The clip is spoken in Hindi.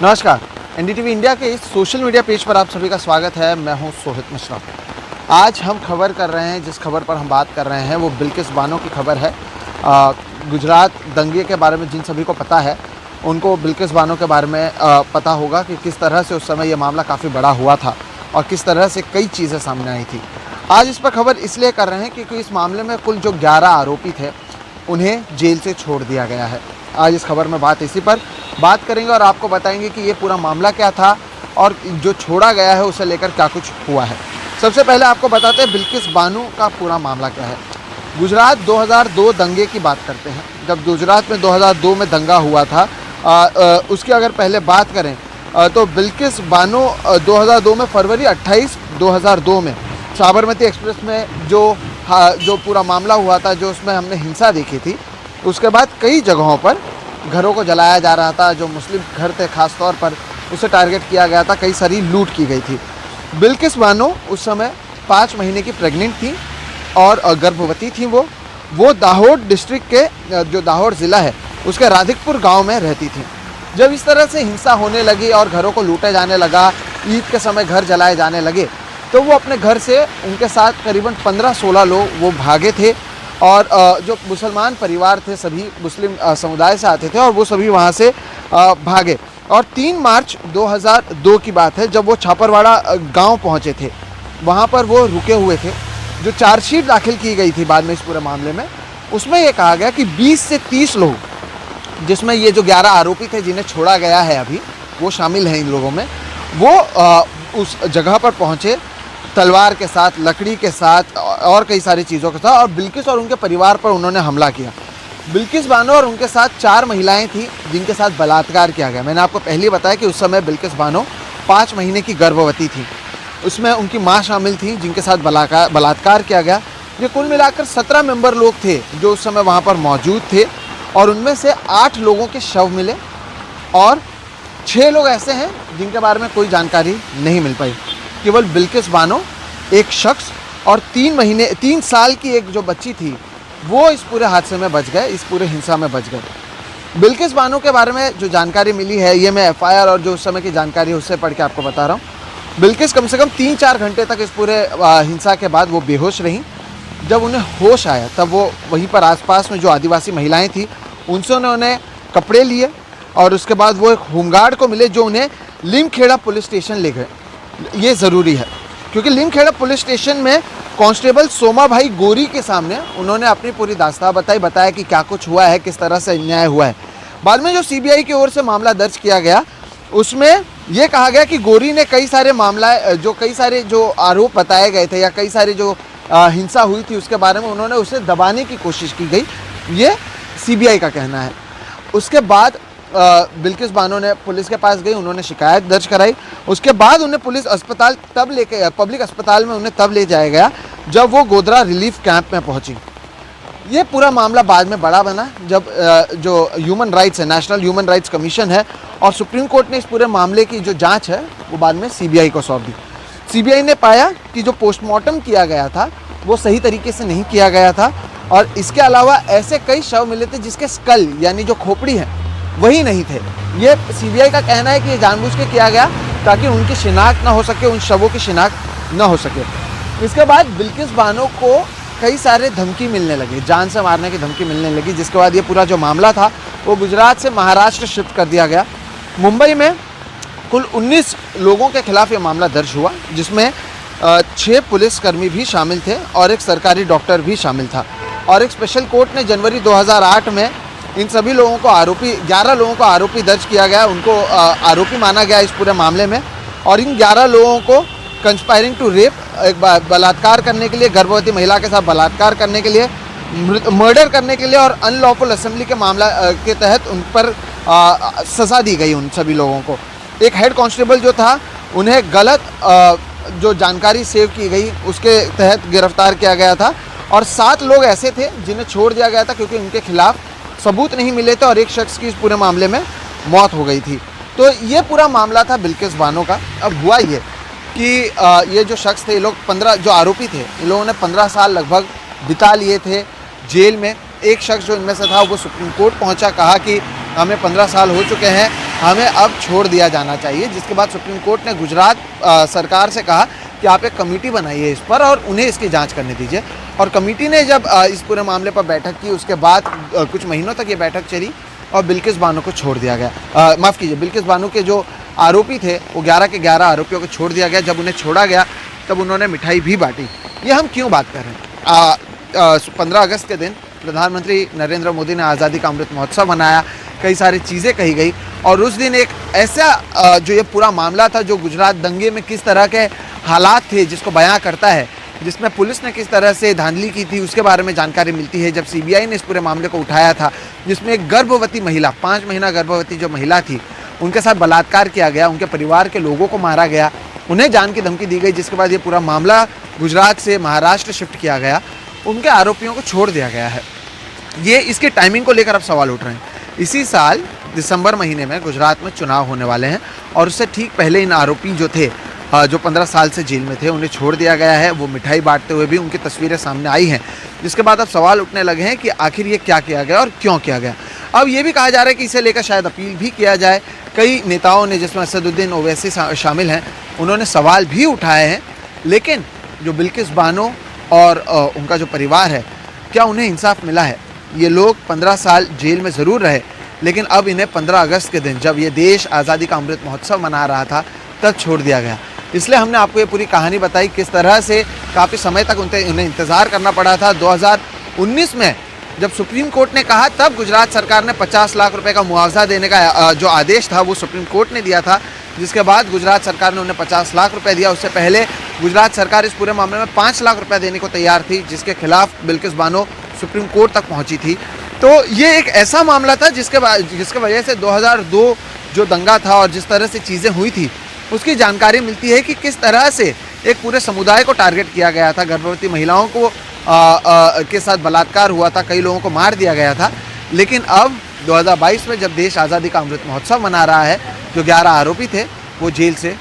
नमस्कार, एनडीटीवी इंडिया के इस सोशल मीडिया पेज पर आप सभी का स्वागत है। मैं हूं सोहित मिश्रा। आज हम खबर कर रहे हैं, जिस खबर पर हम बात कर रहे हैं वो बिल्किस बानो की खबर है। गुजरात दंगे के बारे में जिन सभी को पता है उनको बिल्किस बानो के बारे में पता होगा कि किस तरह से उस समय ये मामला काफ़ी बड़ा हुआ था और किस तरह से कई चीज़ें सामने आई थी। आज इस पर खबर इसलिए कर रहे हैं क्योंकि इस मामले में कुल जो 11 आरोपी थे उन्हें जेल से छोड़ दिया गया है। आज इस खबर में इसी पर बात करेंगे और आपको बताएंगे कि ये पूरा मामला क्या था और जो छोड़ा गया है उसे लेकर क्या कुछ हुआ है। सबसे पहले आपको बताते हैं बिल्किस बानो का पूरा मामला क्या है। गुजरात 2002 दंगे की बात करते हैं। जब गुजरात में 2002 में दंगा हुआ था, उसकी अगर पहले बात करें तो बिल्किस बानो 2002 में फरवरी 28, 2002 में साबरमती एक्सप्रेस में जो पूरा मामला हुआ था, जो उसमें हमने हिंसा देखी थी, उसके बाद कई जगहों पर घरों को जलाया जा रहा था। जो मुस्लिम घर थे खास तौर पर उसे टारगेट किया गया था, कई सारी लूट की गई थी। बिल्किस बानो उस समय 5 महीने की प्रेग्नेंट थी और गर्भवती थी। वो दाहोद डिस्ट्रिक्ट के जो दाहोद ज़िला है उसके राधिकपुर गांव में रहती थी। जब इस तरह से हिंसा होने लगी और घरों को लूटे जाने लगा, ईद के समय घर जलाए जाने लगे, तो वो अपने घर से उनके साथ करीबन 15-16 लोग वो भागे थे और जो मुसलमान परिवार थे सभी मुस्लिम समुदाय से आते थे और वो सभी वहाँ से भागे। और 3 मार्च 2002 की बात है, जब वो छापरवाड़ा गांव पहुँचे थे, वहाँ पर वो रुके हुए थे। जो चार्जशीट दाखिल की गई थी बाद में इस पूरे मामले में, उसमें ये कहा गया कि 20 से 30 लोग, जिसमें ये जो 11 आरोपी थे जिन्हें छोड़ा गया है अभी, वो शामिल हैं इन लोगों में, वो उस जगह पर पहुँचे तलवार के साथ, लकड़ी के साथ और कई सारी चीज़ों के साथ, और बिल्किस और उनके परिवार पर उन्होंने हमला किया। बिल्किस बानो और उनके साथ 4 महिलाएं थीं जिनके साथ बलात्कार किया गया। मैंने आपको पहले बताया कि उस समय बिल्किस बानो 5 महीने की गर्भवती थी। उसमें उनकी माँ शामिल थी जिनके साथ बलात्कार किया गया। ये कुल मिलाकर 17 मेंबर लोग थे जो उस समय वहाँ पर मौजूद थे और उनमें से 8 लोगों के शव मिले और 6 लोग ऐसे हैं जिनके बारे में कोई जानकारी नहीं मिल पाई। केवल बिल्किस बानो, एक शख्स और 3 साल की एक जो बच्ची थी, वो इस पूरे हादसे में बच गए, इस पूरे हिंसा में बच गए। बिल्किस बानो के बारे में जो जानकारी मिली है, ये मैं एफआईआर और जो उस समय की जानकारी है उससे पढ़ के आपको बता रहा हूँ। बिल्किस कम से कम 3-4 घंटे तक इस पूरे हिंसा के बाद वो बेहोश रहीं। जब उन्हें होश आया तब वो वहीं पर आसपास में जो आदिवासी महिलाएँ थीं उनसे उन्होंने कपड़े लिए और उसके बाद वो एक होमगार्ड को मिले जो उन्हें लिमखेड़ा पुलिस स्टेशन ले गए। ये ज़रूरी है क्योंकि लिमखेड़ा पुलिस स्टेशन में कांस्टेबल सोमा भाई गोरी के सामने उन्होंने अपनी पूरी दास्तान बताया कि क्या कुछ हुआ है, किस तरह से अन्याय हुआ है। बाद में जो सीबीआई की ओर से मामला दर्ज किया गया, उसमें ये कहा गया कि गोरी ने कई सारे जो आरोप बताए गए थे या कई सारी जो हिंसा हुई थी उसके बारे में उन्होंने उसे दबाने की कोशिश की गई, ये सीबीआई का कहना है। उसके बाद बिल्किस बानो ने पुलिस के पास गई, उन्होंने शिकायत दर्ज कराई। उसके बाद उन्हें पुलिस अस्पताल पब्लिक अस्पताल में उन्हें तब ले जाया गया जब वो गोधरा रिलीफ कैंप में पहुंची। ये पूरा मामला बाद में बड़ा बना जब जो ह्यूमन राइट्स है, नेशनल ह्यूमन राइट्स कमीशन है, और सुप्रीम कोर्ट ने इस पूरे मामले की जो जाँच है वो बाद में सीबीआई को सौंप दी। सीबीआई ने पाया कि जो पोस्टमार्टम किया गया था वो सही तरीके से नहीं किया गया था और इसके अलावा ऐसे कई शव मिले थे जिसके स्कल यानी जो खोपड़ी है वही नहीं थे। ये सीबीआई का कहना है कि ये जानबूझ के किया गया ताकि उनकी शिनाख्त ना हो सके, उन शवों की शिनाख्त ना हो सके। इसके बाद बिल्किस बानो को कई सारे धमकी मिलने लगे, जान से मारने की धमकी मिलने लगी, जिसके बाद ये पूरा जो मामला था वो गुजरात से महाराष्ट्र शिफ्ट कर दिया गया। मुंबई में कुल 19 लोगों के खिलाफ ये मामला दर्ज हुआ, जिसमें 6 पुलिसकर्मी भी शामिल थे और एक सरकारी डॉक्टर भी शामिल था। और एक स्पेशल कोर्ट ने जनवरी 2008 में इन सभी लोगों को 11 लोगों को आरोपी दर्ज किया गया, उनको आरोपी माना गया इस पूरे मामले में। और इन 11 लोगों को कंस्पायरिंग टू रेप, एक बलात्कार करने के लिए, गर्भवती महिला के साथ बलात्कार करने के लिए, मर्डर करने के लिए और अनलॉफुल असेंबली के मामला के तहत उन पर सज़ा दी गई। उन सभी लोगों को एक हेड कांस्टेबल जो था उन्हें गलत जो जानकारी सेव की गई उसके तहत गिरफ्तार किया गया था। और 7 लोग ऐसे थे जिन्हें छोड़ दिया गया था क्योंकि उनके खिलाफ सबूत नहीं मिले थे और एक शख्स की इस पूरे मामले में मौत हो गई थी। तो ये पूरा मामला था बिल्किस बानो का। अब हुआ ये कि ये जो शख्स थे, ये लोग 15 जो आरोपी थे, इन लोगों ने 15 साल लगभग बिता लिए थे जेल में। एक शख्स जो इनमें से था वो सुप्रीम कोर्ट पहुंचा, कहा कि हमें 15 साल हो चुके हैं हमें अब छोड़ दिया जाना चाहिए। जिसके बाद सुप्रीम कोर्ट ने गुजरात सरकार से कहा कि आप एक कमेटी बनाइए इस पर और उन्हें इसकी जांच करने दीजिए। और कमेटी ने जब इस पूरे मामले पर बैठक की, उसके बाद कुछ महीनों तक ये बैठक चली और बिल्किस बानो को छोड़ दिया गया। माफ़ कीजिए, बिल्किस बानो के जो आरोपी थे वो 11 के 11 आरोपियों को छोड़ दिया गया। जब उन्हें छोड़ा गया तब उन्होंने मिठाई भी बांटी। ये हम क्यों बात कर रहे हैं? 15 अगस्त के दिन प्रधानमंत्री नरेंद्र मोदी ने आज़ादी का अमृत महोत्सव मनाया, कई सारी चीज़ें कही गई और उस दिन एक ऐसा जो ये पूरा मामला था, जो गुजरात दंगे में किस तरह के हालात थे जिसको बयां करता है, जिसमें पुलिस ने किस तरह से धांधली की थी, उसके बारे में जानकारी मिलती है। जब सीबीआई ने इस पूरे मामले को उठाया था, जिसमें एक गर्भवती महिला, 5 महीना गर्भवती जो महिला थी, उनके साथ बलात्कार किया गया, उनके परिवार के लोगों को मारा गया, उन्हें जान की धमकी दी गई, जिसके बाद ये पूरा मामला गुजरात से महाराष्ट्र शिफ्ट किया गया, उनके आरोपियों को छोड़ दिया गया है। ये इसकी टाइमिंग को लेकर अब सवाल उठ रहे हैं। इसी साल दिसंबर महीने में गुजरात में चुनाव होने वाले हैं और उससे ठीक पहले इन आरोपी जो थे, जो 15 साल से जेल में थे, उन्हें छोड़ दिया गया है। वो मिठाई बांटते हुए भी उनकी तस्वीरें सामने आई हैं, जिसके बाद अब सवाल उठने लगे हैं कि आखिर ये क्या किया गया और क्यों किया गया। अब ये भी कहा जा रहा है कि इसे लेकर शायद अपील भी किया जाए। कई नेताओं ने, जिसमें असदुद्दीन ओवैसी शामिल हैं, उन्होंने सवाल भी उठाए हैं। लेकिन जो बिल्किस बानो और उनका जो परिवार है, क्या उन्हें इंसाफ मिला है? ये लोग 15 साल जेल में ज़रूर रहे, लेकिन अब इन्हें 15 अगस्त के दिन, जब ये देश आज़ादी का अमृत महोत्सव मना रहा था, तब छोड़ दिया गया। इसलिए हमने आपको ये पूरी कहानी बताई, किस तरह से काफ़ी समय तक उन्हें इंतज़ार करना पड़ा था। 2019 में जब सुप्रीम कोर्ट ने कहा, तब गुजरात सरकार ने 50 लाख रुपए का मुआवजा देने का जो आदेश था वो सुप्रीम कोर्ट ने दिया था, जिसके बाद गुजरात सरकार ने उन्हें 50 लाख रुपए दिया। उससे पहले गुजरात सरकार इस पूरे मामले में 5 लाख रुपए देने को तैयार थी, जिसके खिलाफ बिल्किस बानो सुप्रीम कोर्ट तक पहुंची थी। तो ये एक ऐसा मामला था जिसके वजह से 2002 जो दंगा था और जिस तरह से चीज़ें हुई थी, उसकी जानकारी मिलती है कि किस तरह से एक पूरे समुदाय को टारगेट किया गया था। गर्भवती महिलाओं को के साथ बलात्कार हुआ था, कई लोगों को मार दिया गया था। लेकिन अब 2022 में जब देश आज़ादी का अमृत महोत्सव मना रहा है, जो 11 आरोपी थे वो जेल से